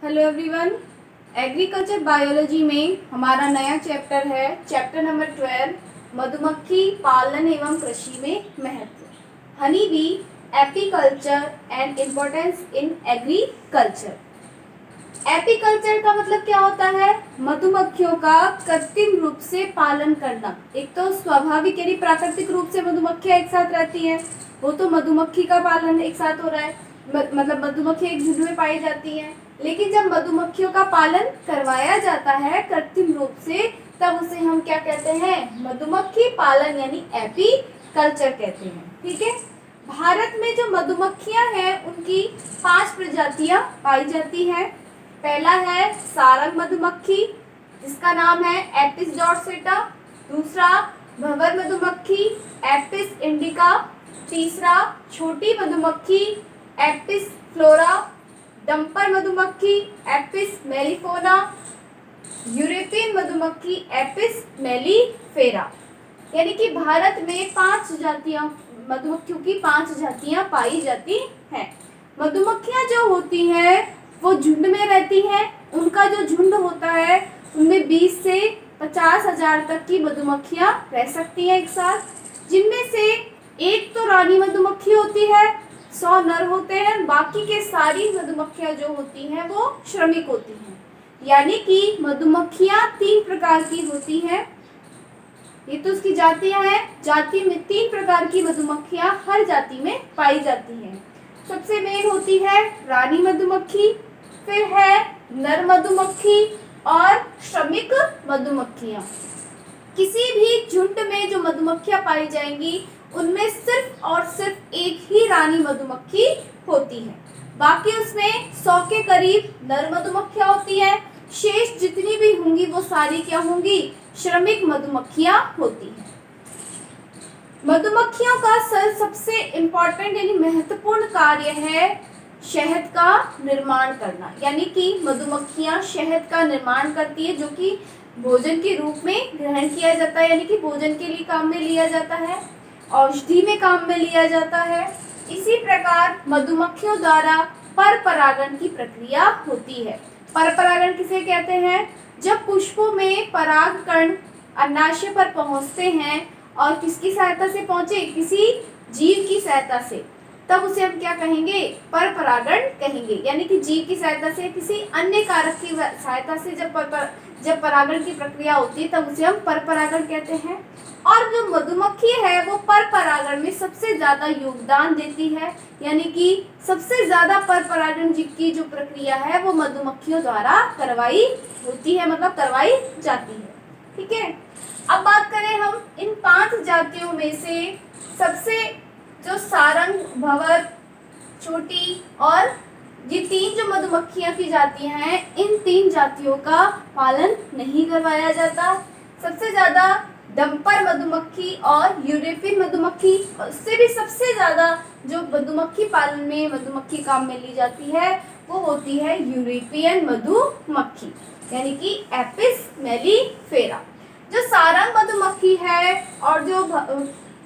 Hello everyone. Agriculture biology में हमारा नया चैप्टर है चैप्टर नंबर 12 मधुमक्खी पालन एवं कृषि में महत्व। Honey bee apiculture and importance in agriculture. Apiculture का मतलब क्या होता है? मधुमक्खियों का कृत्रिम रूप से पालन करना। एक तो स्वाभाविक यानी प्राकृतिक रूप से मधुमक्खियां एक साथ रहती हैं, वो तो मधुमक्खी का पालन एक साथ हो रहा है, मतलब मधुमक्खी एक झुंड में पाई जाती हैं। लेकिन जब मधुमक्खियों का पालन करवाया जाता है कृत्रिम रूप से, तब उसे हम क्या कहते हैं? मधुमक्खी पालन यानी एपीकल्चर कहते हैं। ठीक है। भारत में जो मधुमक्खियां हैं उनकी 5 प्रजातियां पाई जाती हैं। पहला है सारंग मधुमक्खी जिसका नाम है एपिस डॉर्सेटा। दूसरा भंवर मधुमक्खी एपिस इंडिका। तीसरा छोटी मधुमक्खी एपिस फ्लोरा। डंपर मधुमक्खी एपिस मेलिफोना। यूरोपियन मधुमक्खी एपिस मेलिफेरा। यानी कि भारत में 5 जातियां मधुमक्खियों की 5 जातियां पाई जाती हैं। मधुमक्खियां जो होती हैं वो झुंड में रहती हैं। उनका जो झुंड होता है उनमें 20 से 50,000 तक की मधुमक्खियां रह सकती हैं एक साथ, जिनमें से एक तो रानी मधुमक्खी होती है, 100 नर होते हैं। बाकी के सारी मधुमक्खियां जो होती हैं वो श्रमिक होती हैं। यानी कि मधुमक्खियां 3 प्रकार की होती हैं। ये तो उसकी जातियां हैं। जाति में 3 प्रकार की मधुमक्खियां हर जाति में पाई जाती हैं। सबसे मेन होती है रानी मधुमक्खी, फिर है नर मधुमक्खी और श्रमिक मधुमक्खियां। किसी भी झुंड में जो मधुमक्खियां पाई जाएंगी उनमें सिर्फ और सिर्फ एक ही रानी मधुमक्खी होती है। बाकी उसमें 100 के करीब नर मधुमक्खियां होती हैं। शेष जितनी भी होंगी वो सारी क्या होंगी? श्रमिक मधुमक्खियां होती हैं। मधुमक्खियों का सबसे इम्पोर्टेंट यानी महत्वपूर्ण कार्य है शहद का निर्माण करना। यानी कि मधुमक्खियां शहद का निर्माण करती है जो कि भोजन के रूप में ग्रहण किया जाता है, यानी कि भोजन के लिए काम में लिया जाता है, औषधि में काम में लिया जाता है। इसी प्रकार मधुमक्खियों द्वारा परपरागण की प्रक्रिया होती है। परपरागण किसे कहते हैं? जब पुष्पों में परागकण अंडाशय पर पहुंचते हैं और किसकी सहायता से पहुंचे? किसी जीव की सहायता से, तब उसे हम क्या कहेंगे? परपरागण कहेंगे। यानी कि जीव की सहायता से, किसी अन्य कारक की सहायता से जब परागण की प्रक्रिया होती है तब उसे हम परपरागण कहते हैं। और जो मधुमक्खी है वो परपरागण में सबसे ज्यादा योगदान देती है। यानी कि सबसे ज्यादा परपरागण की जो प्रक्रिया है वो मधुमक्खियों द्वारा करवाई होती है, मतलब करवाई जाती है। ठीक है। अब बात करें हम इन 5 जातियों में से सबसे जो सारंग, भंवर, छोटी और ये 3 जो मधुमक्खियां की जातियां हैं, इन 3 जातियों का पालन नहीं करवाया जाता। सबसे ज्यादा डंपर मधुमक्खी और यूरोपियन मधुमक्खी, उससे भी सबसे ज्यादा जो मधुमक्खी पालन में मधुमक्खी काम में ली जाती है वो होती है यूरोपियन मधुमक्खी, यानी कि एपिस मेलिफेरा। जो सारंग मधुमक्खी है और जो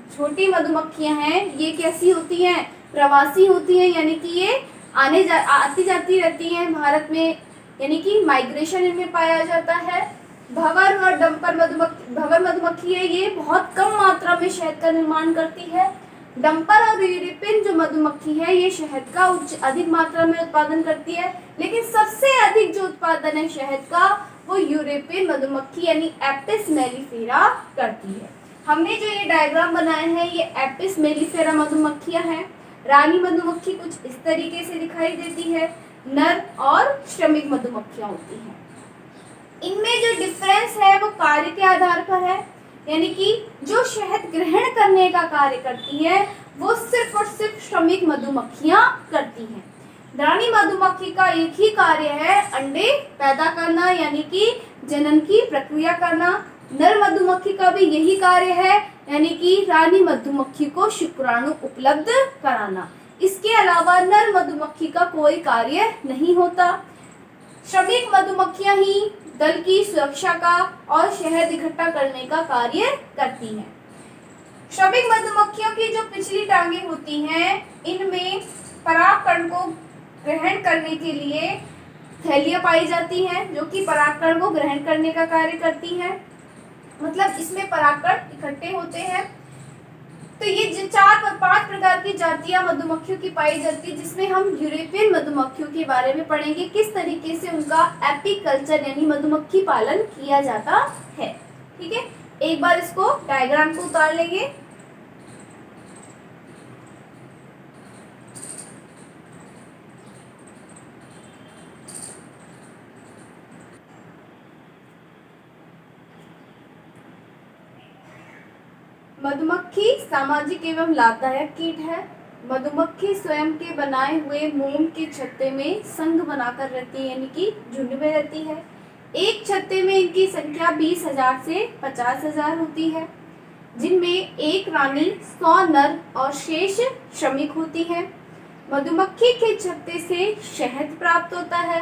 छोटी मधुमक्खियां हैं ये कैसी होती हैं? प्रवासी होती हैं, यानी कि ये आती जाती रहती हैं भारत में, यानी कि माइग्रेशन इनमें पाया जाता है। भंवर और डंपर भंवर मधुमक्खी है, ये बहुत कम मात्रा में शहद का निर्माण करती है। डंपर और यूरोपियन जो मधुमक्खी है ये शहद का अधिक मात्रा में उत्पादन करती है, लेकिन सबसे अधिक जो उत्पादन है शहद का वो यूरोपियन मधुमक्खी यानी एपिस मेलिफेरा करती है। हमने जो ये डायग्राम बनाए हैं ये एपिस मेलिफेरा मधुमक्खियां हैं। रानी मधुमक्खी कुछ इस तरीके से दिखाई देती है, नर और श्रमिक मधुमक्खियां होती हैं। इनमें जो डिफरेंस है वो कार्य के आधार पर है, यानी कि जो शहद ग्रहण करने का कार्य करती है वो सिर्फ और सिर्फ श्रमिक मधुमक्खियां करती हैं। रानी मधुमक्खी का एक ही कार्य है अंडे पैदा करना, यानी कि जनन की प्रक्रिया करना। नर मधुमक्खी का भी यही कार्य है, यानी कि रानी मधुमक्खी को शुक्राणु उपलब्ध कराना। इसके अलावा नर मधुमक्खी का कोई कार्य नहीं होता। श्रमिक मधुमक्खियां ही दल की सुरक्षा का और शहद इकट्ठा करने का कार्य करती हैं। श्रमिक मधुमक्खियों की जो पिछली टांगें होती हैं इनमें परागकण को ग्रहण करने के लिए थैलियां पाई जाती हैं जो कि परागकण को ग्रहण करने का कार्य करती हैं, मतलब इसमें परागकण इकट्ठे होते हैं। तो ये जो 4-5 प्रकार की जातियां मधुमक्खियों की पाई जाती है, जिसमें हम यूरोपियन मधुमक्खियों के बारे में पढ़ेंगे, किस तरीके से उनका एपीकल्चर यानी मधुमक्खी पालन किया जाता है। ठीक है, एक बार इसको डायग्राम को उतार लेंगे। मधुमक्खी सामाजिक एवं लाभदायक कीट है। मधुमक्खी स्वयं के बनाए हुए मोम के छत्ते में संघ बनाकर रहती है, यानी कि झुंड में रहती है। एक छत्ते में इनकी संख्या 20,000 से 50,000 होती है, जिनमें एक रानी, 100 नर और शेष श्रमिक होती है। मधुमक्खी के छत्ते से शहद प्राप्त होता है।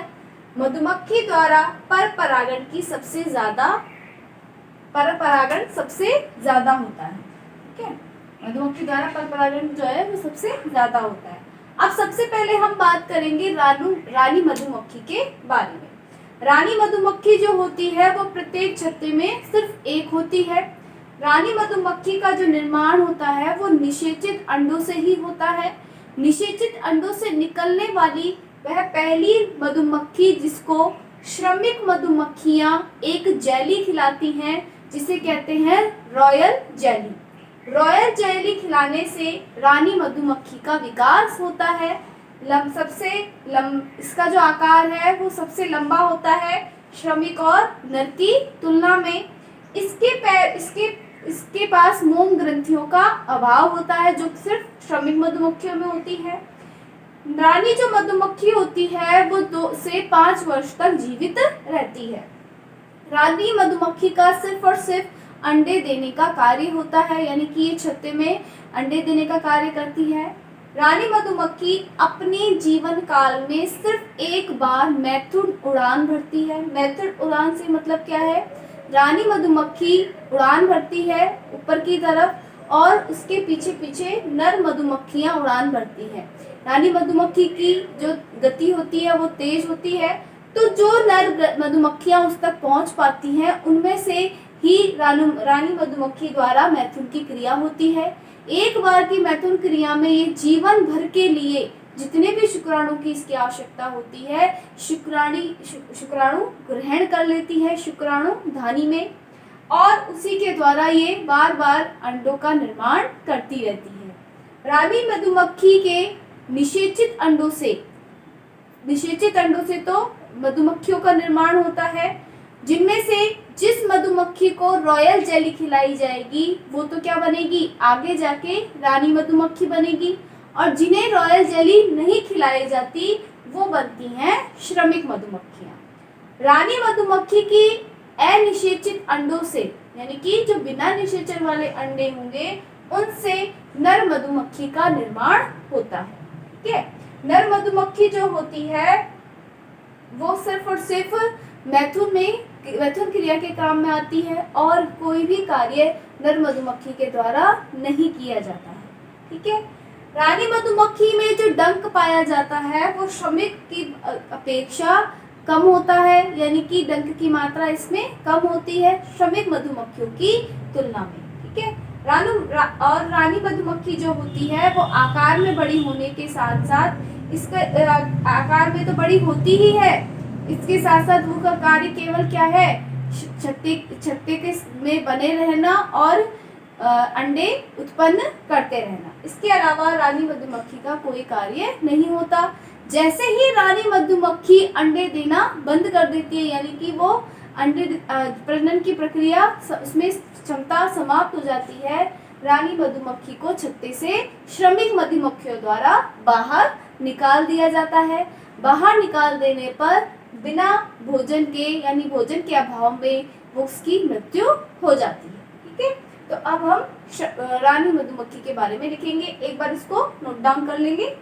मधुमक्खी द्वारा पर परागण सबसे ज्यादा होता है। ठीक है, मधुमक्खी द्वारा पर परागण जो है वो सबसे ज्यादा होता है। अब सबसे पहले हम बात करेंगे रानी मधुमक्खी के बारे में। रानी मधुमक्खी जो होती है वो प्रत्येक छत्ते में सिर्फ एक होती है। रानी मधुमक्खी का जो निर्माण होता है वो निषेचित अंडों से ही होता है। निषेचित अंडों से निकलने वाली वह पहली मधुमक्खी जिसको श्रमिक मधुमक्खियां एक जेली खिलाती हैं, जिसे कहते हैं रॉयल जेली। रॉयल जेली खिलाने से रानी मधुमक्खी का विकास होता है। इसका जो आकार है वो सबसे लंबा होता है श्रमिक और नर की तुलना में। इसके पास मोम ग्रंथियों का अभाव होता है, जो सिर्फ श्रमिक मधुमक्खियों में होती है। रानी जो मधुमक्खी होती है वो 2 से 5 वर्ष तक जीवित रहती है। रानी मधुमक्खी का सिर्फ और सिर्फ अंडे देने का कार्य होता है, यानी कि ये छत्ते में अंडे देने का कार्य करती है। रानी मधुमक्खी अपने जीवन काल में सिर्फ एक बार मैथुन उड़ान भरती है। मैथुन उड़ान से मतलब क्या है? रानी मधुमक्खी उड़ान भरती है ऊपर की तरफ, और उसके पीछे पीछे नर मधुमक्खियां उड़ान भरती हैं। रानी मधुमक्खी की जो गति होती है वो तेज होती है, तो जो नर मधुमक्खियां उस तक पहुंच पाती हैं उनमें से ही रानी मधुमक्खी द्वारा मैथुन की क्रिया होती है। एक बार की मैथुन क्रिया में ये जीवन भर के लिए जितने भी शुक्राणु की इसकी आवश्यकता होती है, शुक्राणु ग्रहण कर लेती है शुक्राणु धानी में, और उसी के द्वारा ये बार बार अंडों का निर्माण करती रहती है। रानी मधुमक्खी के निषेचित अंडों से तो मधुमक्खियों का निर्माण होता है, जिनमें से जिस मधुमक्खी को रॉयल जेली खिलाई जाएगी वो तो क्या बनेगी? आगे जाके रानी मधुमक्खी बनेगी, और जिन्हें रॉयल जेली नहीं खिलाई जाती वो बनती हैं श्रमिक मधुमक्खियां। रानी मधुमक्खी की अनिषेचित अंडों से, यानी कि जो बिना निषेचन वाले अंडे होंगे उनसे नर मधुमक्खी का निर्माण होता है। ठीक है, नर मधुमक्खी जो होती है वो सिर्फ और सिर्फ मैथुन क्रिया के काम में आती है, और कोई भी कार्य नर मधुमक्खी के द्वारा नहीं किया जाता है। ठीक है, रानी मधुमक्खी में जो डंक पाया जाता है वो श्रमिक की अपेक्षा कम होता है, यानी कि डंक की मात्रा इसमें कम होती है श्रमिक मधुमक्खियों की तुलना में। ठीक है, रानी मधुमक्खी जो होती है वो आकार में बड़ी होने के साथ साथ इसका आकार में तो बड़ी होती ही है, इसके साथ साथ वो का कार्य केवल क्या है? छत्ते के में बने रहना और अंडे उत्पन्न करते रहना। इसके अलावा रानी मधुमक्खी का कोई कार्य नहीं होता। जैसे ही रानी मधुमक्खी अंडे देना बंद कर देती है, यानी कि वो अंडे प्रजनन की प्रक्रिया उसमें क्षमता समाप्त हो जाती है, रानी मधुमक्खी को छत्ते से श्रमिक मधुमक्खियों द्वारा बाहर निकाल दिया जाता है। बाहर निकाल देने पर बिना भोजन के, यानी भोजन के अभाव में वो उसकी मृत्यु हो जाती है। ठीक है, तो अब हम रानी मधुमक्खी के बारे में लिखेंगे। एक बार इसको नोट डाउन कर लेंगे।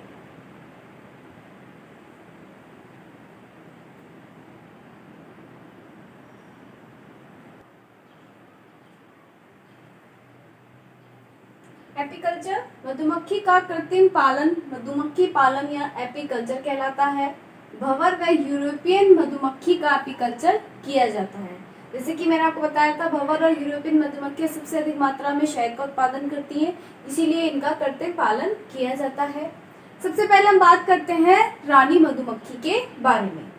एपीकल्चर, मधुमक्खी का कृत्रिम पालन मधुमक्खी पालन या एपीकल्चर कहलाता है। भंवर व यूरोपियन मधुमक्खी का एपीकल्चर किया जाता है। जैसे कि मैंने आपको बताया था, भंवर और यूरोपियन मधुमक्खियां सबसे अधिक मात्रा में शहद का उत्पादन करती हैं, इसीलिए इनका कृत्रिम पालन किया जाता है। सबसे पहले हम बात करते हैं रानी मधुमक्खी के बारे में।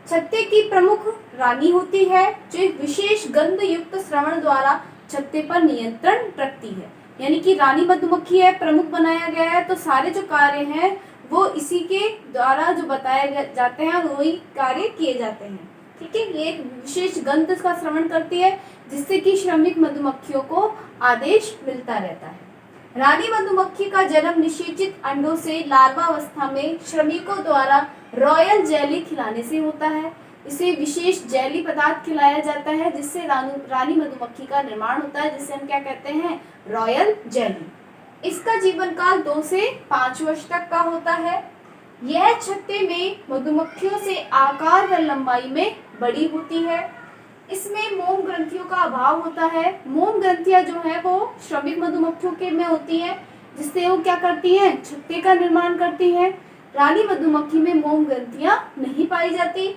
छत्ते की प्रमुख रानी होती है, जो एक विशेष गंध युक्त श्रवण द्वारा छत्ते पर नियंत्रण रखती है। यानी कि रानी मधुमक्खी है, प्रमुख बनाया गया है, तो सारे जो कार्य हैं वो इसी के द्वारा जो बताए जाते हैं वही कार्य किए जाते हैं। ठीक है, ये एक विशेष गंध का श्रवण करती है, जिससे कि श्रमिक मधुमक्खियों को आदेश मिलता रहता है। रानी मधुमक्खी का जन्म निषेचित अंडों से लार्वा अवस्था में श्रमिकों द्वारा रॉयल जेली खिलाने से होता है। इसे विशेष जेली पदार्थ खिलाया जाता है, जिससे रानी मधुमक्खी का निर्माण होता है, जिसे हम क्या कहते हैं, रॉयल जेली। इसका जीवन काल 2 से 5 वर्ष तक का होता है। यह छत्ते में मधुमक्खियों से आकार व लंबाई में बड़ी होती है। इसमें मोम ग्रंथियों का अभाव होता है। मोम ग्रंथियां जो है वो श्रमिक मधुमक्खियों के में होती है, जिससे वो क्या करती हैं, छत्ते का निर्माण करती हैं। रानी मधुमक्खी में मोम ग्रंथियां नहीं पाई जाती।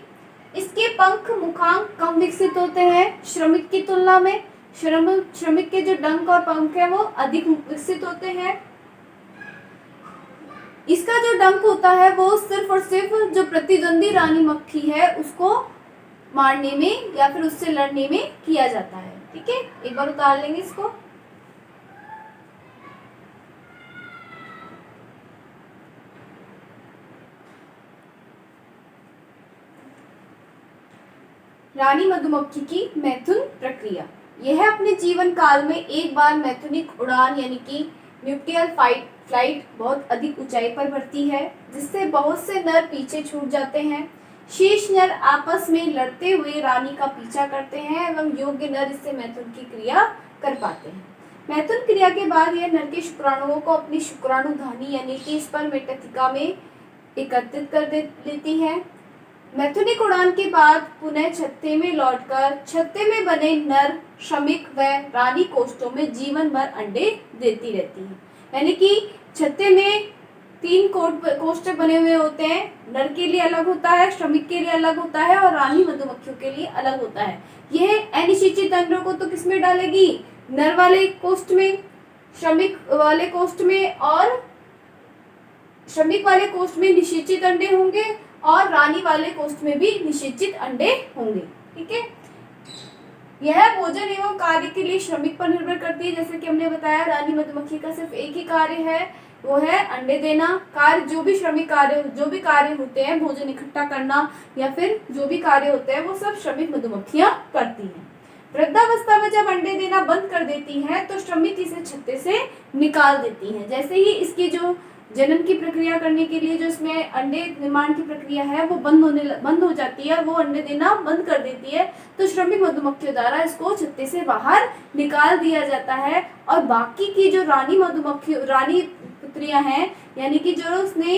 इसके पंख मुखांक कम विकसित होते हैं श्रमिक की तुलना में। श्रमिक के जो डंक और पंख है वो अधिक विकसित होते हैं। इसका जो डंक होता है वो सिर्फ और सिर्फ जो प्रतिद्वंदी रानी मक्खी है उसको मारने में या फिर उससे लड़ने में किया जाता है। ठीक है, एक बार उतार लेंगे इसको। रानी मधुमक्खी की मैथुन प्रक्रिया। यह अपने जीवन काल में एक बार मैथुनिक उड़ान यानी कि न्यूक्लियर फ्लाइट बहुत अधिक ऊंचाई पर भरती है, जिससे बहुत से नर पीछे छूट जाते हैं। शेष नर आपस में लड़ते हुए रानी का पीछा करते हैं एवं योग्य नर इससे मैथुन की क्रिया कर पाते हैं। मैथुन क्रिया के बाद यह नर के शुक्राणुओं को अपनी शुक्राणुधानी यानी कि स्पर्मेटिका में एकत्रित कर लेती है। मैथुनिक उड़ान के बाद पुनः छत्ते में लौटकर छत्ते में बने नर श्रमिक व रानी कोष्ठों में जीवन भर अंडे देती रहती है। यानी कि छत्ते में 3 कोष्ठक बने हुए होते हैं। नर के लिए अलग होता है, श्रमिक के लिए अलग होता है और रानी मधुमक्खियों के लिए अलग होता है। यह अनिषेचित अंडों को तो किसमें डालेगी, नर वाले कोष्ठ में, श्रमिक वाले कोष्ठ में, और श्रमिक वाले कोष्ठ में निषेचित अंडे होंगे और रानी वाले कोष्ठ में भी निषेचित अंडे होंगे। ठीक है, यह भोजन एवं कार्य के लिए श्रमिक पर निर्भर करती है। जैसे कि हमने बताया, रानी मधुमक्खी का सिर्फ एक ही कार्य है, वो है अंडे देना। कार्य जो भी श्रमिक कार्य जो भी कार्य होते हैं, भोजन इकट्ठा करना या फिर जो भी कार्य होते हैं, वो सब श्रमिक मधुमक्खियां करती हैं। वृद्धावस्था में जब अंडे देना बंद कर देती हैं तो श्रमिक इसे छत्ते से निकाल देती हैं। जैसे ही इसकी जो जनन की प्रक्रिया करने के लिए जो इसमें अंडे निर्माण की प्रक्रिया है वो बंद हो जाती है, वो अंडे देना बंद कर देती है, तो श्रमिक मधुमक्खियों द्वारा इसको छत्ते से बाहर निकाल दिया जाता है। और बाकी की जो रानी पुत्रियां हैं, यानी कि जो उसने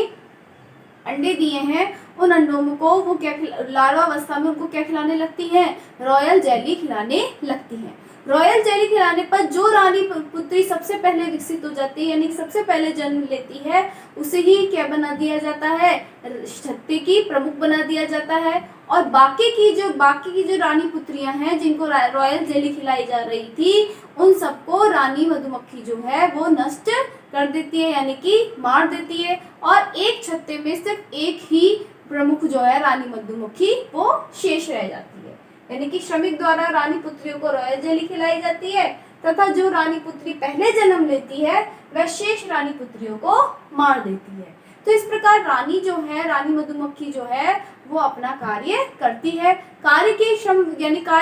अंडे दिए हैं, उन अंडों को वो क्या लार्वा अवस्था में उनको क्या खिलाने लगती हैं, रॉयल जेली खिलाने लगती हैं। रॉयल जेली खिलाने पर जो रानी पुत्री सबसे पहले विकसित हो जाती है, यानी सबसे पहले जन्म लेती है, उसे ही क्या बना दिया जाता है, छत्ते की प्रमुख बना दिया जाता है। और बाकी की जो रानी पुत्रियां हैं जिनको रॉयल जेली खिलाई जा रही थी, उन सबको रानी मधुमक्खी जो है वो नष्ट कर देती है, यानी कि मार देती है। और एक छत्ते में सिर्फ एक ही प्रमुख जो है रानी मधुमक्खी वो शेष रह जाती है। यानी कि श्रमिक द्वारा रानी पुत्रियों को रॉयल जेली खिलाई जाती है तथा जो रानी पुत्री पहले जन्म लेती है वह शेष रानी पुत्रियों को मार देती है। तो इस प्रकार रानी मधुमक्खी जो है वो अपना कार्य करती है। कार्य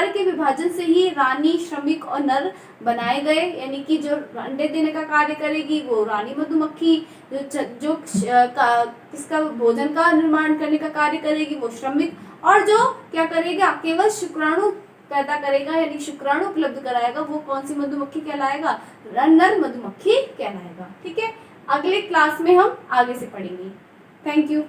के विभाजन से ही रानी, श्रमिक और नर बनाए गए। यानी कि जो अंडे देने का कार्य करेगी वो रानी मधुमक्खी, जो किसका भोजन का निर्माण करने का कार्य करेगी वो श्रमिक, और जो क्या करेगा, केवल शुक्राणु पैदा करेगा यानी शुक्राणु उपलब्ध कराएगा, वो कौन सी मधुमक्खी कहलाएगा, नर मधुमक्खी कहलाएगा। ठीक है, अगले क्लास में हम आगे से पढ़ेंगे। Thank you.